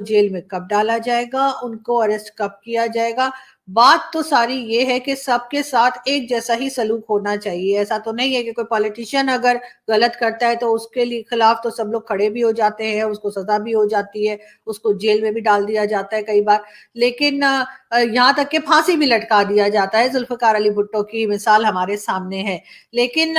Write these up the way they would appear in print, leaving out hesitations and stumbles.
Jail में कब डाला जाएगा, उनको अरेस्ट कब किया जाएगा। बात तो सारी ये है कि सबके साथ एक जैसा ही सलूक होना चाहिए। ऐसा तो नहीं है कि कोई पॉलिटिशियन अगर गलत करता है तो उसके लिए खिलाफ तो सब लोग खड़े भी हो जाते हैं, उसको सजा भी हो जाती है, उसको जेल में भी डाल दिया जाता है कई बार। लेकिन यहाँ तक कि फांसी भी लटका दिया जाता है। जुल्फिकार अली भुट्टो की मिसाल हमारे सामने है। लेकिन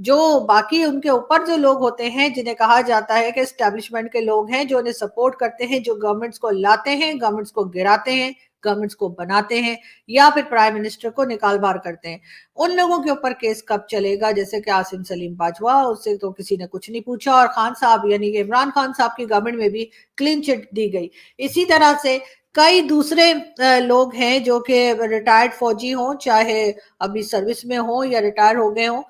जो बाकी उनके ऊपर जो लोग होते हैं, जिन्हें कहा जाता है कि एस्टेब्लिशमेंट के लोग हैं, जो उन्हें सपोर्ट करते हैं, जो गवर्नमेंट्स को लाते हैं, गवर्नमेंट्स को गिराते हैं, गवर्नमेंट्स को बनाते हैं, या फिर प्राइम मिनिस्टर को निकाल बाहर करते हैं, उन लोगों के ऊपर केस कब चलेगा? जैसे कि आसिम सलीम बाजवा, उससे तो किसी ने कुछ नहीं पूछा, और खान साहब यानी कि इमरान खान साहब की गवर्नमेंट में भी क्लीन चिट दी गई। इसी तरह से कई दूसरे लोग हैं जो कि रिटायर्ड फौजी हों, चाहे अभी सर्विस में हो या रिटायर हो गए हों,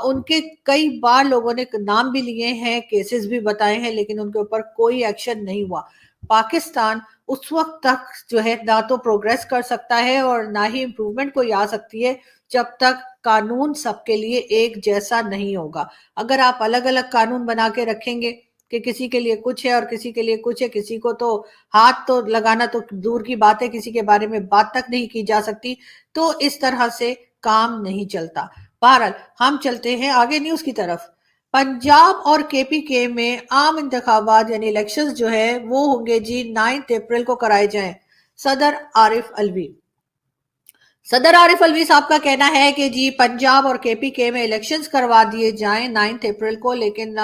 उनके कई बार लोगों ने नाम भी लिए हैं, केसेस भी बताए हैं, लेकिन उनके ऊपर कोई एक्शन नहीं हुआ। पाकिस्तान उस वक्त तक जो है ना तो प्रोग्रेस कर सकता है और ना ही इम्प्रूवमेंट कोई आ सकती है जब तक कानून सबके लिए एक जैसा नहीं होगा। अगर आप अलग अलग कानून बना के रखेंगे कि किसी के लिए कुछ है और किसी के लिए कुछ है, किसी को तो हाथ तो लगाना तो दूर की बात है, किसी के बारे में बात तक नहीं की जा सकती, तो इस तरह से काम नहीं चलता। बहरहाल हम चलते हैं आगे न्यूज की तरफ। पंजाब और केपीके में आम इंतखाबात यानी इलेक्शंस जो है वो होंगे जी 9 अप्रैल को कराए जाएं। सदर आरिफ अलवी सदर आरिफ अलवी साहब का कहना है कि जी पंजाब और केपीके में इलेक्शंस करवा दिए जाएं 9 अप्रैल को। लेकिन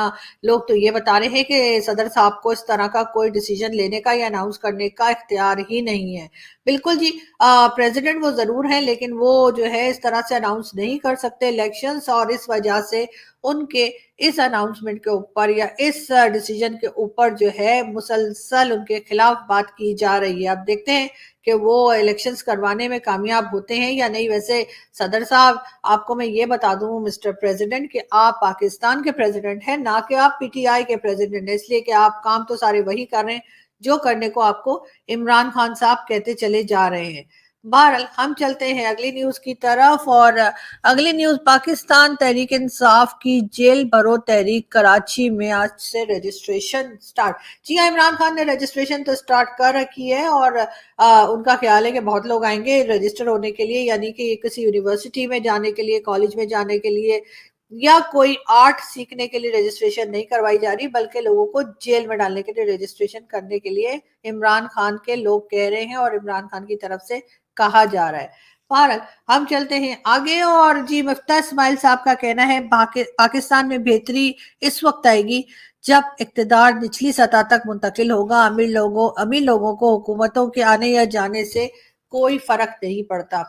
लोग तो ये बता रहे हैं कि सदर साहब को इस तरह का कोई डिसीजन लेने का या अनाउंस करने का इख्तियार ही नहीं है। बिल्कुल जी, प्रेसिडेंट वो जरूर है, लेकिन वो जो है इस तरह से अनाउंस नहीं कर सकते इलेक्शंस, और इस वजह से उनके इस अनाउंसमेंट के ऊपर या इस डिसीजन के ऊपर जो है मुसलसल उनके खिलाफ बात की जा रही है। अब देखते हैं कि वो इलेक्शंस करवाने में कामयाब होते हैं या नहीं। वैसे सदर साहब, आपको मैं ये बता दूं मिस्टर प्रेसिडेंट कि आप पाकिस्तान के प्रेसिडेंट हैं, ना कि आप पीटीआई के प्रेसिडेंट हैं, इसलिए कि आप काम तो सारे वही कर रहे हैं जो करने को आपको इमरान खान साहब कहते चले जा रहे हैं। बहरहाल हम चलते हैं अगली न्यूज की तरफ, और अगली न्यूज पाकिस्तान तहरीक इंसाफ की जेल भरो तहरीक कराची में आज से रजिस्ट्रेशन स्टार्ट। जी हाँ, इमरान खान ने रजिस्ट्रेशन तो स्टार्ट कर रखी है, और उनका ख्याल है कि बहुत लोग आएंगे रजिस्टर होने के लिए, यानी कि किसी यूनिवर्सिटी में जाने के लिए, कॉलेज में जाने के लिए, या कोई आर्ट सीखने के लिए रजिस्ट्रेशन नहीं करवाई जा रही, बल्कि लोगों को जेल में डालने के लिए रजिस्ट्रेशन करने के लिए इमरान खान के लोग कह रहे हैं और इमरान खान की तरफ से कहा जा रहा है। बहरहाल हम चलते हैं आगे, और जी मुफ्ता इस्माइल साहब का कहना है पाकिस्तान में बेहतरी इस वक्त आएगी जब इक्तदार निचली सतह तक मुंतकिल होगा। अमीर लोगों को हुकूमतों के आने या जाने से कोई फर्क नहीं पड़ता।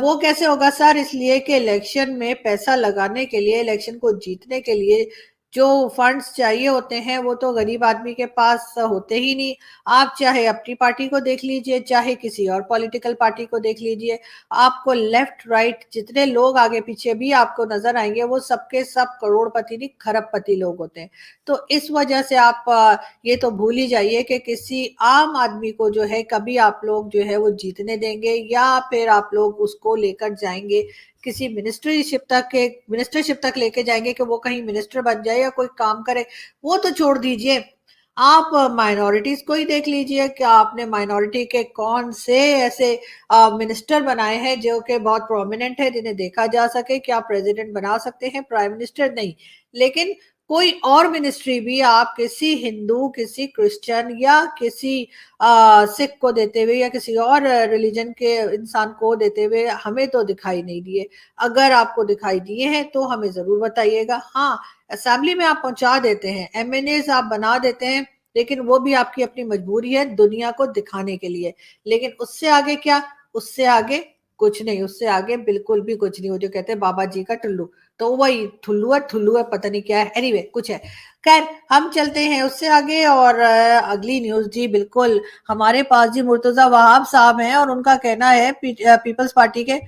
वो कैसे होगा सर? इसलिए कि इलेक्शन में पैसा लगाने के लिए, इलेक्शन को जीतने के लिए जो फंड्स चाहिए होते हैं वो तो गरीब आदमी के पास होते ही नहीं। आप चाहे अपनी पार्टी को देख लीजिए, चाहे किसी और पॉलिटिकल पार्टी को देख लीजिए, आपको लेफ्ट राइट जितने लोग आगे पीछे भी आपको नजर आएंगे वो सबके सब करोड़पति नहीं खरबपति लोग होते हैं। तो इस वजह से आप ये तो भूल ही जाइए कि किसी आम आदमी को जो है कभी आप लोग जो है वो जीतने देंगे, या फिर आप लोग उसको लेकर जाएंगे किसी मिनिस्टरशिप तक लेके जाएंगे कि वो कहीं मिनिस्टर बन जाए या कोई काम करे। वो तो छोड़ दीजिए, आप माइनॉरिटीज को ही देख लीजिए कि आपने माइनॉरिटी के कौन से ऐसे मिनिस्टर बनाए हैं जो कि बहुत प्रोमिनेंट है, जिन्हें देखा जा सके कि आप प्रेसिडेंट बना सकते हैं, प्राइम मिनिस्टर नहीं। लेकिन कोई और मिनिस्ट्री भी आप किसी हिंदू, किसी क्रिश्चियन या किसी सिख को देते हुए या किसी और रिलीजन के इंसान को देते हुए हमें तो दिखाई नहीं दिए। अगर आपको दिखाई दिए हैं तो हमें जरूर बताइएगा। हाँ, असेंबली में आप पहुंचा देते हैं, एमएनएस आप बना देते हैं, लेकिन वो भी आपकी अपनी मजबूरी है दुनिया को दिखाने के लिए। लेकिन उससे आगे क्या? उससे आगे कुछ नहीं, उससे आगे बिल्कुल भी कुछ नहीं। वो जो कहते हैं बाबा जी का टुल्लू, तो वही ठुल्लू है, पता नहीं क्या है, एनीवे कुछ है। खैर हम चलते हैं उससे आगे, और अगली न्यूज जी बिल्कुल हमारे पास जी मुर्तजा वहाब साहब हैं, और उनका कहना है पीपल्स पार्टी के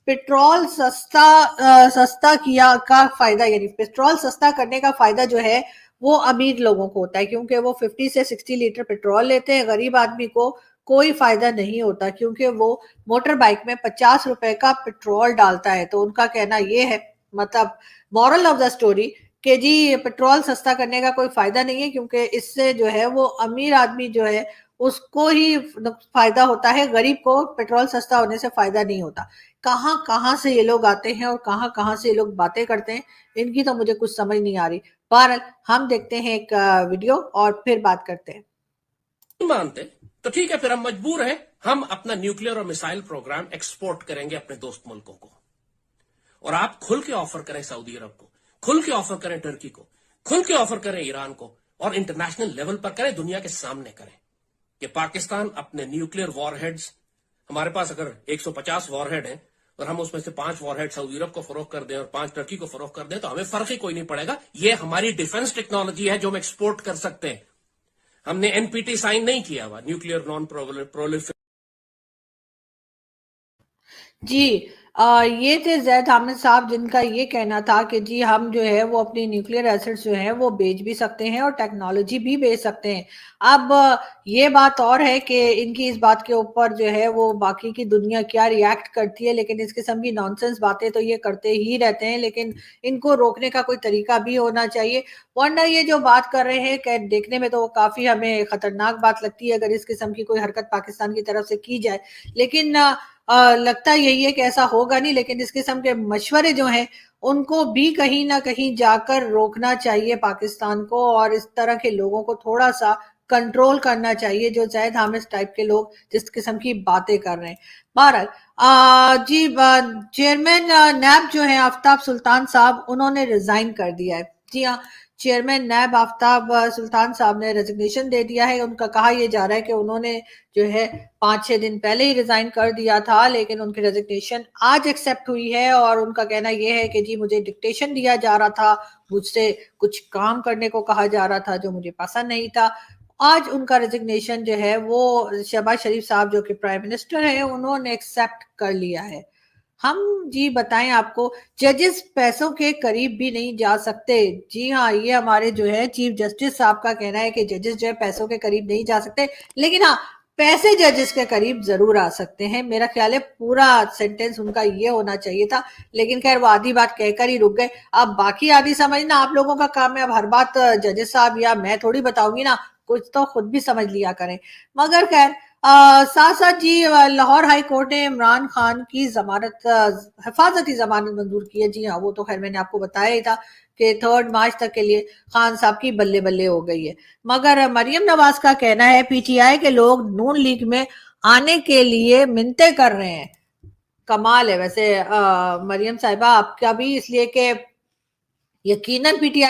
पेट्रोल सस्ता किया का फायदा, यानी पेट्रोल सस्ता करने का फायदा जो है वो अमीर लोगों को होता है, क्योंकि वो 50 से 60 लीटर पेट्रोल लेते हैं। गरीब आदमी को कोई फायदा नहीं होता, क्योंकि वो मोटर बाइक में 50 रुपए का पेट्रोल डालता है। तो उनका कहना ये है, मतलब मॉरल ऑफ द स्टोरी, کہ جی پیٹرول سستا کرنے کا کوئی فائدہ نہیں ہے، کیونکہ اس سے جو ہے وہ امیر آدمی جو ہے اس کو ہی فائدہ ہوتا ہے، غریب کو پیٹرول سستا ہونے سے فائدہ نہیں ہوتا۔ کہاں کہاں سے یہ لوگ آتے ہیں اور کہاں کہاں سے یہ لوگ باتیں کرتے ہیں، ان کی تو مجھے کچھ سمجھ نہیں آ رہی۔ بہرحال ہم دیکھتے ہیں ایک ویڈیو اور پھر بات کرتے ہیں۔ مانتے تو ٹھیک ہے، پھر ہم مجبور ہیں، ہم اپنا نیوکلیر اور میسائل پروگرام ایکسپورٹ کریں گے اپنے دوست ملکوں کو، اور آپ کھل کے آفر کریں سعودی عرب کو، کھل کے آفر کریں ٹرکی کو، کھل کے آفر کریں ایران کو، اور انٹرنیشنل لیول پر کریں، دنیا کے سامنے کریں کہ پاکستان اپنے نیوکلیر وار ہیڈز، ہمارے پاس اگر 150 وار ہیڈ ہیں اور ہم اس میں سے 5 وار ہیڈ سعودی عرب کو فروخت کر دیں اور 5 ٹرکی کو فروخت کر دیں تو ہمیں فرق ہی کوئی نہیں پڑے گا۔ یہ ہماری ڈیفنس ٹیکنالوجی ہے جو ہم ایکسپورٹ کر سکتے ہیں۔ ہم نے این پی ٹی سائن نہیں کیا ہوا، نیوکلیر نان پرولیفریشن۔ جی یہ تھے زید حامد صاحب، جن کا یہ کہنا تھا کہ جی ہم جو ہے وہ اپنی نیوکلیر ایسٹس جو ہیں وہ بیچ بھی سکتے ہیں اور ٹیکنالوجی بھی بیچ سکتے ہیں۔ اب یہ بات اور ہے کہ ان کی اس بات کے اوپر جو ہے وہ باقی کی دنیا کیا ری ایکٹ کرتی ہے، لیکن اس قسم کی نانسنس باتیں تو یہ کرتے ہی رہتے ہیں، لیکن ان کو روکنے کا کوئی طریقہ بھی ہونا چاہیے، ورنہ یہ جو بات کر رہے ہیں کہ دیکھنے میں تو کافی ہمیں خطرناک بات لگتی ہے اگر اس قسم کی کوئی حرکت پاکستان کی طرف سے کی جائے، لیکن لگتا یہی ہے کہ ایسا ہوگا نہیں۔ لیکن اس قسم کے مشورے جو ہیں ان کو بھی کہیں نہ کہیں جا کر روکنا چاہیے پاکستان کو، اور اس طرح کے لوگوں کو تھوڑا سا کنٹرول کرنا چاہیے جو زید حامد ٹائپ کے لوگ جس قسم کی باتیں کر رہے ہیں۔ بہرحال جی چیئرمین نیب جو ہیں آفتاب سلطان صاحب، انہوں نے ریزائن کر دیا ہے۔ جی ہاں، چیئرمین نیب آفتاب سلطان صاحب نے ریزگنیشن دے دیا ہے۔ ان کا کہا یہ جا رہا ہے کہ انہوں نے جو ہے 5-6 دن پہلے ہی ریزائن کر دیا تھا، لیکن ان کی ریزگنیشن آج ایکسیپٹ ہوئی ہے، اور ان کا کہنا یہ ہے کہ جی مجھے ڈکٹیشن دیا جا رہا تھا، مجھ سے کچھ کام کرنے کو کہا جا رہا تھا جو مجھے پسند نہیں تھا۔ آج ان کا ریزگنیشن جو ہے وہ شہباز شریف صاحب جو کہ پرائم منسٹر ہیں انہوں نے ایکسیپٹ کر لیا ہے۔ ہم جی بتائیں آپ کو، ججز پیسوں کے قریب بھی نہیں جا سکتے۔ جی ہاں، یہ ہمارے جو ہے چیف جسٹس صاحب کا کہنا ہے کہ ججز جو ہے پیسوں کے قریب نہیں جا سکتے، لیکن ہاں پیسے ججز کے قریب ضرور آ سکتے ہیں۔ میرا خیال ہے پورا سینٹنس ان کا یہ ہونا چاہیے تھا، لیکن خیر وہ آدھی بات کہہ کر ہی رک گئے۔ اب باقی آدھی سمجھنا آپ لوگوں کا کام ہے، اب ہر بات ججز صاحب یا میں تھوڑی بتاؤں گی نا، کچھ تو خود بھی سمجھ لیا کریں۔ مگر خیر ساتھ ساتھ جی لاہور ہائی کورٹ نے عمران خان کی ضمانت حفاظتی ضمانت منظور کی ہے۔ جی ہاں، وہ تو خیر میں نے آپ کو بتایا ہی تھا کہ 3 مارچ تک کے لیے خان صاحب کی بلے بلے ہو گئی ہے۔ مگر مریم نواز کا کہنا ہے پی ٹی آئی کے لوگ نون لیگ میں آنے کے لیے منتیں کر رہے ہیں۔ کمال ہے ویسے مریم صاحبہ آپ کا بھی، اس لیے کہ یقیناً پی ٹی آئی